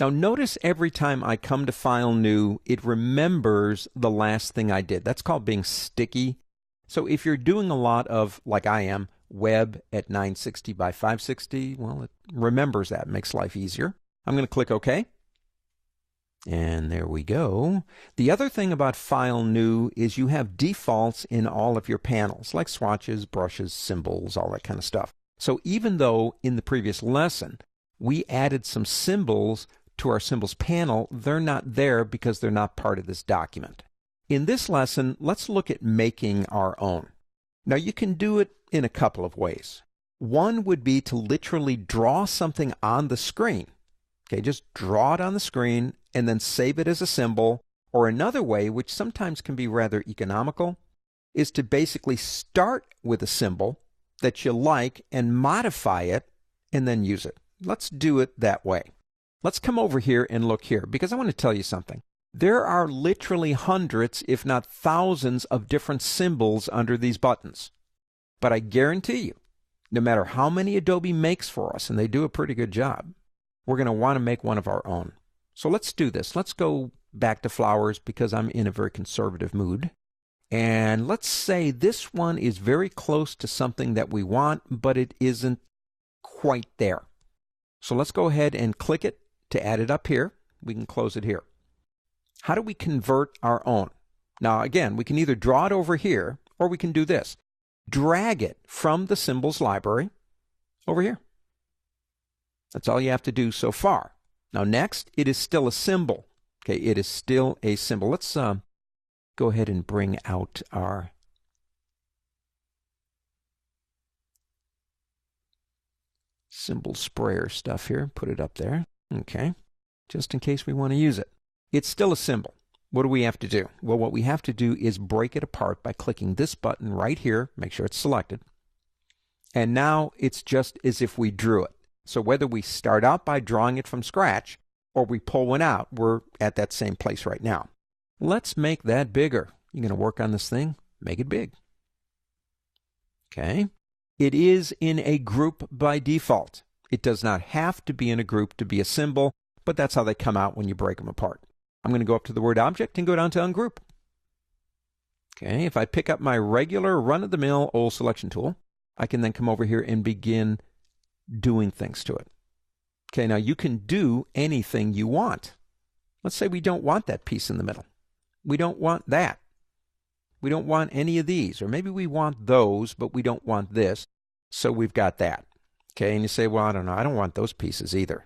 Now notice every time I come to File New, it remembers the last thing I did. That's called being sticky. So if you're doing a lot of, like I am, web at 960 by 560, well, it remembers that, makes life easier. I'm going to click OK. And there we go. The other thing about File New is you have defaults in all of your panels, like swatches, brushes, symbols, all that kind of stuff. So even though in the previous lesson we added some symbols to our symbols panel, they're not there because they're not part of this document. In this lesson, let's look at making our own. Now you can do it in a couple of ways. One would be to literally draw something on the screen. Okay, just draw it on the screen and then save it as a symbol. Or another way, which sometimes can be rather economical, is to basically start with a symbol that you like and modify it and then use it. Let's do it that way. Let's come over here and look here, because I want to tell you something. There are literally hundreds, if not thousands, of different symbols under these buttons. But I guarantee you, no matter how many Adobe makes for us, and they do a pretty good job, we're going to want to make one of our own. So let's do this. Let's go back to flowers because I'm in a very conservative mood. And let's say this one is very close to something that we want, but it isn't quite there. So let's go ahead and click it to add it up here. We can close it here. How do we convert our own? Now again, we can either draw it over here or we can do this. Drag it from the symbols library over here. That's all you have to do so far. Now next, it is still a symbol. Okay, it is still a symbol. Let's go ahead and bring out our symbol sprayer stuff here. Put it up there. Okay, just in case we want to use it. It's still a symbol. What do we have to do? Well, what we have to do is break it apart by clicking this button right here. Make sure it's selected. And now it's just as if we drew it. So whether we start out by drawing it from scratch or we pull one out, we're at that same place right now. Let's make that bigger. You're going to work on this thing, make it big. Okay. It is in a group by default. It does not have to be in a group to be a symbol, but that's how they come out when you break them apart. I'm going to go up to the word object and go down to ungroup. Okay, if I pick up my regular run-of-the-mill old selection tool, I can then come over here and begin doing things to it. Okay, now you can do anything you want. Let's say we don't want that piece in the middle. We don't want that. We don't want any of these. Or maybe we want those, but we don't want this. So we've got that. Okay, and you say, well, I don't know. I don't want those pieces either.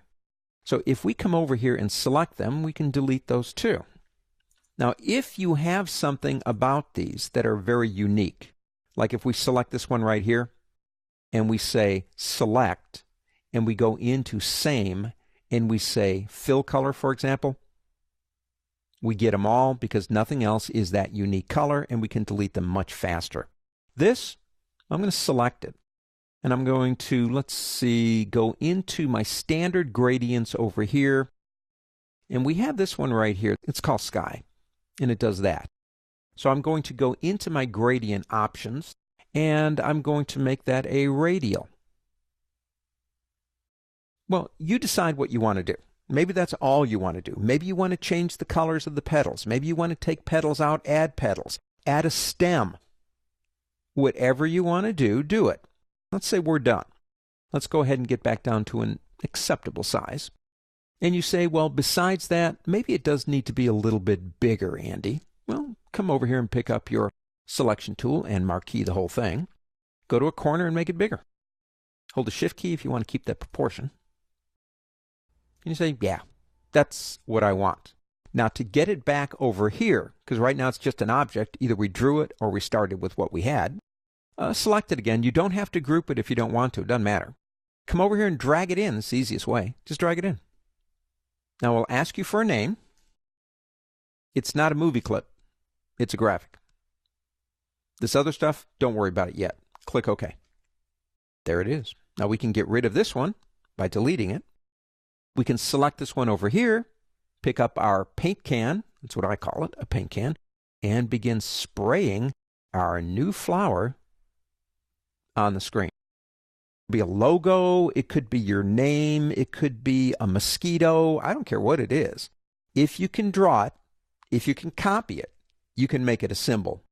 So if we come over here and select them, we can delete those too. Now, if you have something about these that are very unique, like if we select this one right here, and we say select, and we go into same, and we say fill color, for example, we get them all because nothing else is that unique color, and we can delete them much faster. This, I'm going to select it. And I'm going to, let's see, go into my standard gradients over here. And we have this one right here. It's called Sky, and it does that. So I'm going to go into my gradient options, and I'm going to make that a radial. Well, you decide what you want to do. Maybe that's all you want to do. Maybe you want to change the colors of the petals. Maybe you want to take petals out, add petals, add a stem. Whatever you want to do, do it. Let's say we're done. Let's go ahead and get back down to an acceptable size. And you say, well, besides that, maybe it does need to be a little bit bigger, Andy. Well, come over here and pick up your selection tool and marquee the whole thing. Go to a corner and make it bigger. Hold the Shift key if you want to keep that proportion. And you say, yeah, that's what I want. Now, to get it back over here, because right now it's just an object, either we drew it or we started with what we had. Select it again. You don't have to group it if you don't want to. It doesn't matter. Come over here and drag it in. It's the easiest way. Just drag it in. Now we'll ask you for a name. It's not a movie clip. It's a graphic. This other stuff, don't worry about it yet. Click OK. There it is. Now we can get rid of this one by deleting it. We can select this one over here, pick up our paint can, that's what I call it, a paint can, and begin spraying our new flower on the screen. Be a logo, it could be your name, it could be a mosquito, I don't care what it is. If you can draw it, if you can copy it, you can make it a symbol.